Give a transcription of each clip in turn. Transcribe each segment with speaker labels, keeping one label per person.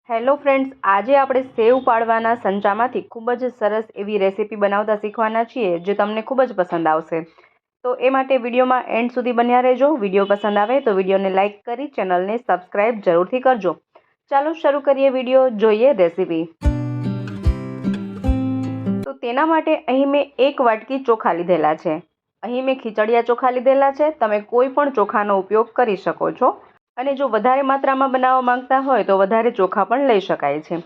Speaker 1: Hello friends, આજે આપણે સેવ પાડવાના સંચામાંથી ખૂબ જ સરસ એવી રેસીપી બનાવતા શીખવાના છીએ જે તમને ખૂબ જ પસંદ આવશે. તો એ માટે વિડીયોમાં એન્ડ સુધી બન્યા રહેજો. વિડીયો પસંદ આવે તો વિડીયોને લાઇક કરી ચેનલને સબસ્ક્રાઈબ જરૂરથી કરજો. ચાલો શરૂ કરીએ વિડીયો, જોઈએ રેસીપી. તો તેના માટે અહીં મેં 1 વાટકી ચોખા લીધેલા છે. અહીં મેં ખીચડિયા ચોખા લીધેલા છે. તમે કોઈ પણ ચોખાનો ઉપયોગ કરી શકો છો. અને જો વધારે માત્રામાં બનાવવા માંગતા હોય તો વધારે ચોખા પણ લઈ શકાય છે.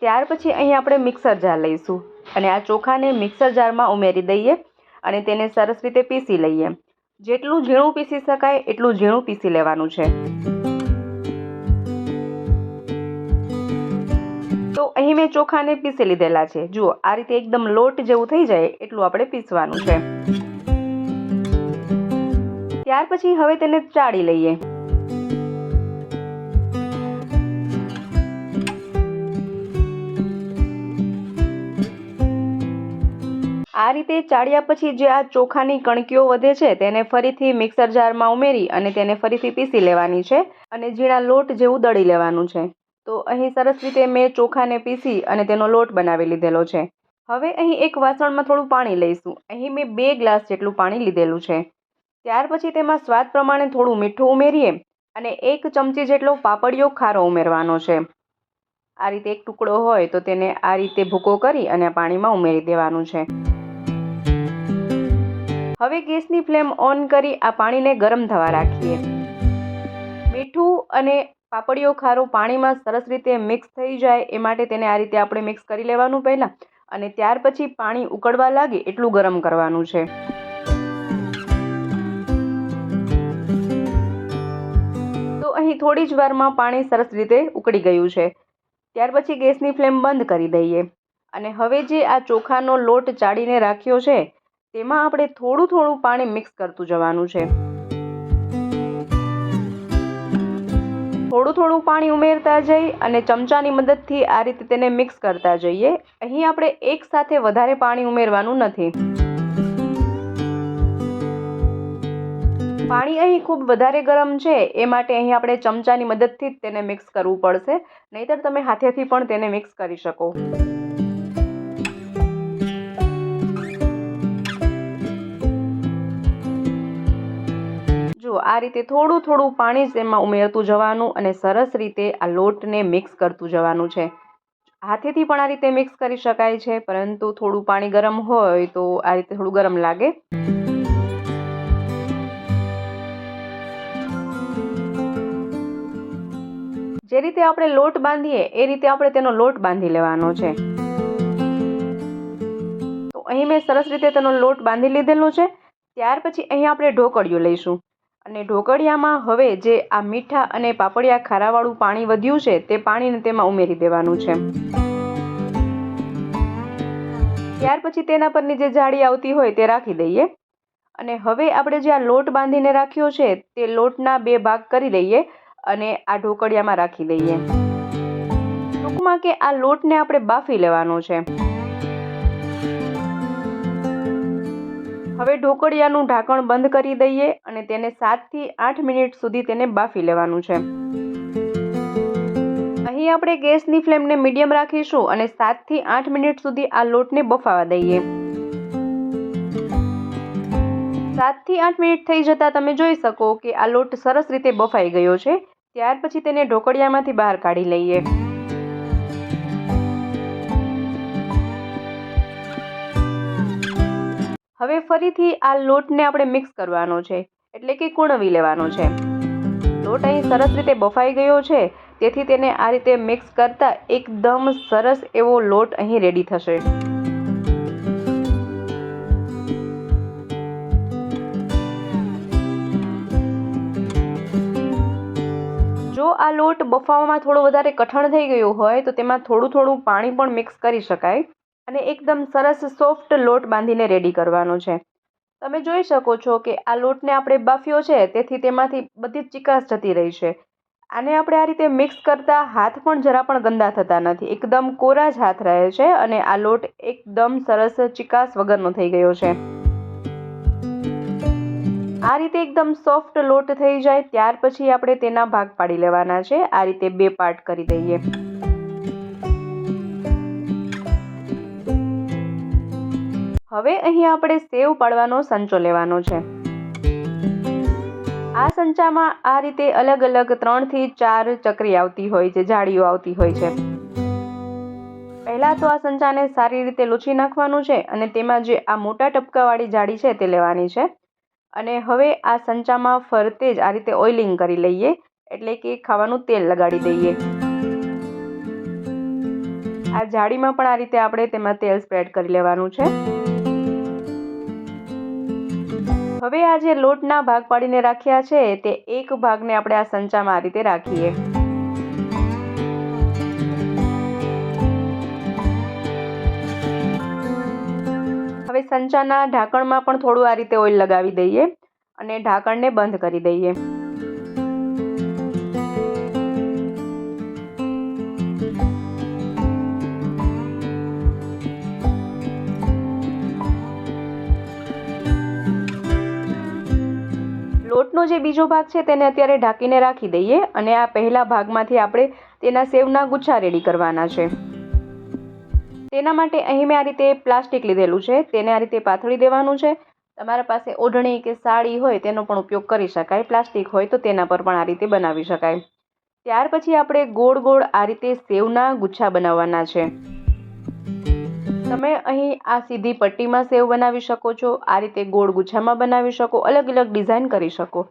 Speaker 1: ત્યાર પછી અહીં આપણે મિક્સર જાર લઈશું અને આ ચોખાને મિક્સર જારમાં ઉમેરી દઈએ અને તેને સરસ રીતે પીસી લઈએ. જેટલું ઝીણું પીસી શકાય એટલું ઝીણું પીસી લેવાનું છે. તો અહીં મેં ચોખાને પીસી લીધેલા છે. જુઓ, આ રીતે એકદમ લોટ જેવું થઈ જાય એટલું આપણે પીસવાનું છે. ત્યાર પછી હવે તેને ચાળી લઈએ. આ રીતે ચાળ્યા પછી જે આ ચોખાની કણકીઓ વધે છે તેને ફરીથી મિક્સર જારમાં ઉમેરી અને તેને ફરીથી પીસી લેવાની છે અને ઝીણા લોટ જેવું દળી લેવાનું છે. તો અહીં સરસ રીતે મેં ચોખાને પીસી અને તેનો લોટ બનાવી લીધેલો છે. હવે અહીં એક વાસણમાં થોડું પાણી લઈશું. અહીં મેં 2 ગ્લાસ જેટલું પાણી લીધેલું છે. ત્યાર પછી તેમાં સ્વાદ પ્રમાણે થોડું મીઠું ઉમેરીએ અને 1 ચમચી જેટલો પાપડિયો ખારો ઉમેરવાનો છે. આ રીતે એક ટુકડો હોય તો તેને આ રીતે ભૂકો કરી અને પાણીમાં ઉમેરી દેવાનું છે. હવે ગેસની ફ્લેમ ઓન કરી આ પાણીને ગરમ થવા રાખીએ. મીઠું અને પાપડિયો ખારો પાણીમાં સરસ રીતે મિક્સ થઈ જાય એ માટે તેને આ રીતે આપણે મિક્સ કરી લેવાનું પહેલાં, અને ત્યાર પછી પાણી ઉકળવા લાગે એટલું ગરમ કરવાનું છે. તો અહીં થોડી જ વારમાં પાણી સરસ રીતે ઉકળી ગયું છે. ત્યાર પછી ગેસની ફ્લેમ બંધ કરી દઈએ અને હવે જે આ ચોખાનો લોટ ચાળીને રાખ્યો છે તેમાં આપણે થોડું થોડું પાણી મિક્સ કરતું જવાનું છે. થોડું થોડું પાણી ઉમેરતા જઈ અને ચમચાની મદદથી આ રીતે તેને મિક્સ કરતા જઈએ. અહીં આપણે એક સાથે વધારે પાણી ઉમેરવાનું નથી. પાણી અહીં ખૂબ વધારે ગરમ છે એ માટે અહીં આપણે ચમચાની મદદથી જ તેને મિક્સ કરવું પડશે, નહીંતર તમે હાથેથી પણ તેને મિક્સ કરી શકો. જો આ રીતે થોડું થોડું પાણી જ એમાં ઉમેરતું જવાનું અને સરસ રીતે આ લોટને મિક્સ કરતું જવાનું છે. હાથેથી પણ આ રીતે મિક્સ કરી શકાય છે, પરંતુ થોડું પાણી ગરમ હોય તો આ રીતે થોડું ગરમ લાગે. જે રીતે આપણે લોટ બાંધીએ એ રીતે આપણે તેનો લોટ બાંધી લેવાનો છે. તો અહીં મેં સરસ રીતે તેનો લોટ બાંધી લીધેલો છે. ત્યાર પછી અહીં આપણે ઢોકળિયું લઈશું અને ઢોકળિયામાં હવે જે આ મીઠા અને પાપડિયા ખારાવાળું પાણી વધ્યું છે તે પાણીને તેમાં ઉમેરી દેવાનું છે. ત્યાર પછી તેના પરની જે જાળી આવતી હોય તે રાખી દઈએ અને હવે આપણે જે આ લોટ બાંધીને રાખ્યો છે તે લોટના 2 ભાગ કરી લઈએ અને આ ઢોકળિયામાં રાખી દઈએ. ટૂંકમાં કે આ લોટને આપણે બાફી લેવાનો છે. હવે ઢોકળિયાનું ઢાંકણ બંધ કરી દઈએ અને તેને 7 થી 8 મિનિટ સુધી તેને બાફી લેવાનું છે. અહીં આપણે ગેસની ફ્લેમને મીડિયમ રાખીશું અને 7 થી 8 મિનિટ સુધી આ લોટને બફાવા દઈએ. 7 થી 8 મિનિટ થઈ જતાં તમે જોઈ શકો કે આ લોટ સરસ રીતે બફાઈ ગયો છે. ત્યાર પછી તેને ઢોકળિયામાંથી બહાર કાઢી લઈએ. હવે ફરીથી આ લોટને આપણે મિક્સ કરવાનો છે, એટલે કે કૂણવી લેવાનો છે. લોટ અહીં સરસ રીતે બફાઈ ગયો છે, તેથી તેને આ રીતે મિક્સ કરતા એકદમ સરસ એવો લોટ અહીં રેડી થશે. જો આ લોટ બફાવવામાં થોડો વધારે કઠણ થઈ ગયો હોય તો તેમાં થોડું થોડું પાણી પણ મિક્સ કરી શકાય અને એકદમ સરસ સોફ્ટ લોટ બાંધીને રેડી કરવાનો છે. તમે જોઈ શકો છો કે આ લોટને આપણે બાફ્યો છે તેથી તેમાંથી બધી જ ચીકાશ જતી રહી છે. આને આપણે આ રીતે મિક્સ કરતા હાથ પણ જરા પણ ગંદા થતા નથી. એકદમ કોરા જ હાથ રહે છે અને આ લોટ એકદમ સરસ ચીકાશ વગરનો થઈ ગયો છે. આ રીતે એકદમ સોફ્ટ લોટ થઈ જાય ત્યાર પછી આપણે તેના ભાગ પાડી લેવાના છે. આ રીતે 2 પાર્ટ કરી દઈએ. હવે અહીં આપણે સેવ પાડવાનો સંચો લેવાનો છે। આ સંચામાં આ રીતે અલગ અલગ 3 થી 4 ચકરી આવતી હોય છે, જાળીઓ આવતી હોય છે। પહેલાં તો આ સંચાને સારી રીતે લૂછી નાખવાનું છે અને તેમાં જે આ મોટા ટપકાવાળી જાળી છે તે લેવાની છે। અને હવે આ સંચામાં ફરતે જ આ રીતે ઓઇલિંગ કરી લઈએ, એટલે કે ખાવાનું તેલ લગાડી દઈએ। આ જાળીમાં પણ આ રીતે આપણે તેમાં તેલ સ્પ્રેડ કરી લેવાનું છે। હવે આ જે લોટના ભાગ પાડીને રાખ્યા છે તે એક ભાગને આપણે આ સંચામાં આ રીતે રાખીએ। હવે સંચાના ઢાંકણમાં પણ થોડું આ રીતે ઓઇલ લગાવી દઈએ અને ઢાંકણને બંધ કરી દઈએ। લોટનો જે બીજો ભાગ છે તેને અત્યારે ઢાંકીને રાખી દઈએ અને આ પહેલા ભાગમાંથી આપણે તેના સેવના ગુચ્છા રેડી કરવાના છે। તેના માટે અહીં મેં આ રીતે પ્લાસ્ટિક લીધેલું છે, તેને આ રીતે પાથરી દેવાનું છે। તમારા પાસે ઓઢણી કે સાડી હોય તેનો પણ ઉપયોગ કરી શકાય, પ્લાસ્ટિક હોય તો તેના પર પણ આ રીતે બનાવી શકાય। ત્યાર પછી આપણે ગોળ ગોળ આ રીતે સેવના ગુચ્છા બનાવવાના છે। તમે અહીં આ સીધી પટ્ટીમાં સેવ બનાવી શકો છો, આ રીતે ગોળ ગુચ્છામાં બનાવી શકો, અલગ અલગ ડિઝાઇન કરી શકો।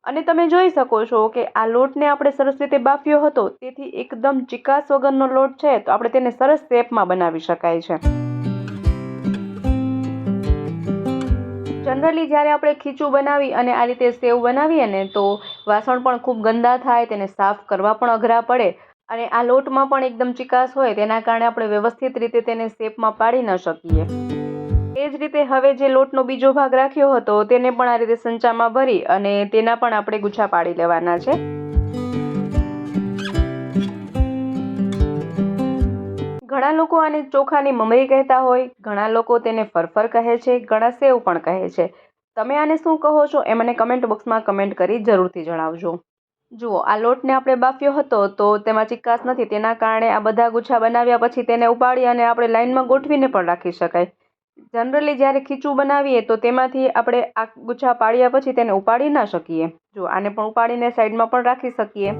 Speaker 1: અને તમે જોઈ શકો છો કે આ લોટને આપણે સરસ રીતે બાફ્યો હતો, તેથી એકદમ ચીકાશ વગરનો લોટ છે તો આપણે તેને સરસ શેપમાં બનાવી શકાય છે। જનરલી જ્યારે આપણે ખીચું બનાવી અને આ રીતે સેવ બનાવીએ ને તો વાસણ પણ ખૂબ ગંદા થાય, તેને સાફ કરવા પણ અઘરા પડે અને આ લોટમાં પણ એકદમ ચીકાશ હોય, તેના કારણે આપણે વ્યવસ્થિત રીતે તેને શેપમાં પાડી ન શકીએ। એ જ રીતે હવે જે લોટનો બીજો ભાગ રાખ્યો હતો તેને પણ આ રીતે સંચામાં ભરી અને તેના પણ આપણે ગુચ્છા પાડી લેવાના છે। ઘણા લોકો આને ચોખાની મમરી કહેતા હોય, ઘણા લોકો તેને ફરફર કહે છે, ઘણા સેવ પણ કહે છે। તમે આને શું કહો છો એ મને કમેન્ટ બોક્સમાં કમેન્ટ કરી જરૂરથી જણાવજો। જુઓ, આ લોટને આપણે બાફ્યો હતો તો તેમાં ચીકાશ નથી, તેના કારણે આ બધા ગુચ્છા બનાવ્યા પછી તેને ઉપાડી અને આપણે લાઇનમાં ગોઠવીને પણ રાખી શકાય। જનરલી જ્યારે ખીચું બનાવીએ તો તેમાંથી આપણે આ ગુચ્છા પાડ્યા પછી તેને ઉપાડી ના શકીએ। જો આને પણ ઉપાડીને સાઈડમાં પણ રાખી શકીએ।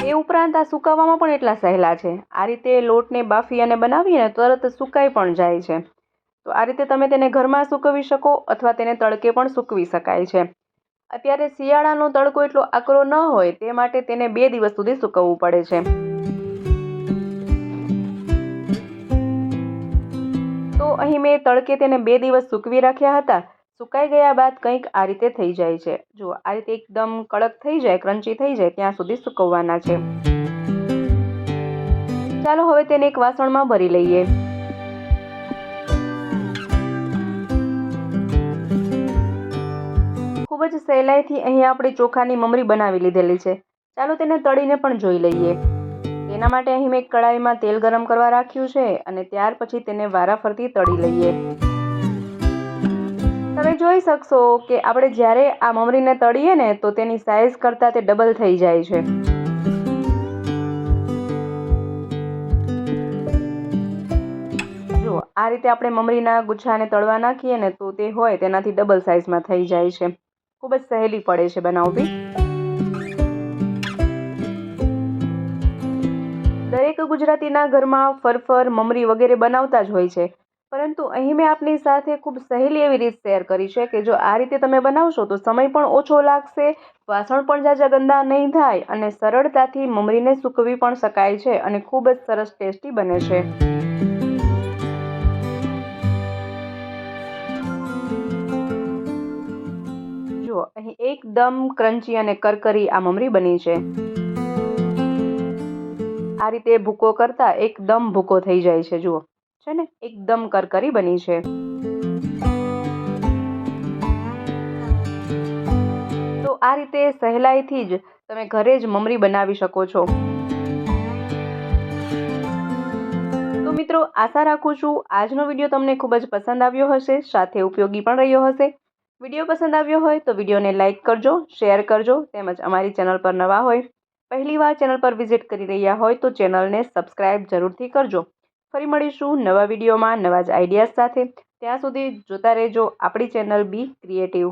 Speaker 1: એ ઉપરાંત આ સુકાવવામાં પણ એટલા સહેલા છે। આ રીતે લોટને બાફી અને બનાવીએ ને તરત સુકાઈ પણ જાય છે। તો આ રીતે તમે તેને ઘરમાં સૂકવી શકો અથવા તેને તડકે પણ સૂકવી શકાય છે। અત્યારે શિયાળાનો તડકો એટલો આકરો ન હોય તે માટે તેને 2 દિવસ સુધી સૂકવવું પડે છે। તો અહીં મેં તડકે તેને 2 દિવસ સૂકવી રાખ્યા હતા। સુકાઈ ગયા બાદ કંઈક આ રીતે થઈ જાય છે। જુઓ, આ રીતે એકદમ કડક થઈ જાય, ક્રન્ચી થઈ જાય ત્યાં સુધી સૂકવવાના છે। ચાલો હવે તેને એક વાસણમાં ભરી લઈએ। ખૂબ જ સહેલાઈથી અહીં આપણે ચોખાની મમરી બનાવી લીધેલી છે। ચાલો તેને તળીને પણ જોઈ લઈએ। તેના માટે અહીં મેં એક કડાઈમાં તેલ ગરમ કરવા રાખ્યું છે અને ત્યાર પછી તેને વારાફરતી તળી લઈએ। તમે જોઈ શકશો કે આપણે જ્યારે આ મમરીને તળીએ ને તો તેની સાઈઝ કરતાં તે ડબલ થઈ જાય છે। જો આ રીતે આપણે મમરીના ગુચ્છાને તળવા નાખીએ ને તો તે હોય તેનાથી ડબલ સાઈઝમાં થઈ જાય છે। ખૂબ જ સહેલી પડે છે બનાવવી। દરેક ગુજરાતીના ઘરમાં ફરફર, મમરી વગેરે બનાવતા જ હોય છે, પરંતુ અહીં મેં આપની સાથે ખૂબ સહેલી એવી રીત શેર કરી છે કે જો આ રીતે તમે બનાવશો તો સમય પણ ઓછો લાગશે, વાસણ પણ ઝાઝા ગંદા નહીં થાય અને સરળતાથી મમરીને સૂકવી પણ શકાય છે અને ખૂબ જ સરસ ટેસ્ટી બને છે। જુઓ, અહીં એકદમ ક્રન્ચી અને કરકરી આ મમરી બની છે। આ રીતે ભૂકો કરતા એકદમ ભૂકો થઈ જાય છે। જુઓ છે ને, એકદમ કરકરી બની છે। તો આ રીતે સહેલાઈથી જ તમે ઘરે જ મમરી બનાવી શકો છો। તો મિત્રો, આશા રાખું છું આજનો વિડીયો તમને ખૂબ જ પસંદ આવ્યો હશે, સાથે ઉપયોગી પણ રહ્યો હશે। વિડીયો પસંદ આવ્યો હોય તો વિડીયોને લાઇક કરજો, શેર કરજો, તેમજ અમારી ચેનલ પર નવા હોય, પહેલીવાર ચેનલ પર વિઝિટ કરી રહ્યા હોય તો ચેનલને સબસ્ક્રાઇબ જરૂરથી કરજો। ફરી મળીશું નવા વિડીયોમાં નવા જ આઈડિયાઝ સાથે. ત્યાં સુધી જોતા રહેજો આપણી ચેનલ બી ક્રિએટિવ.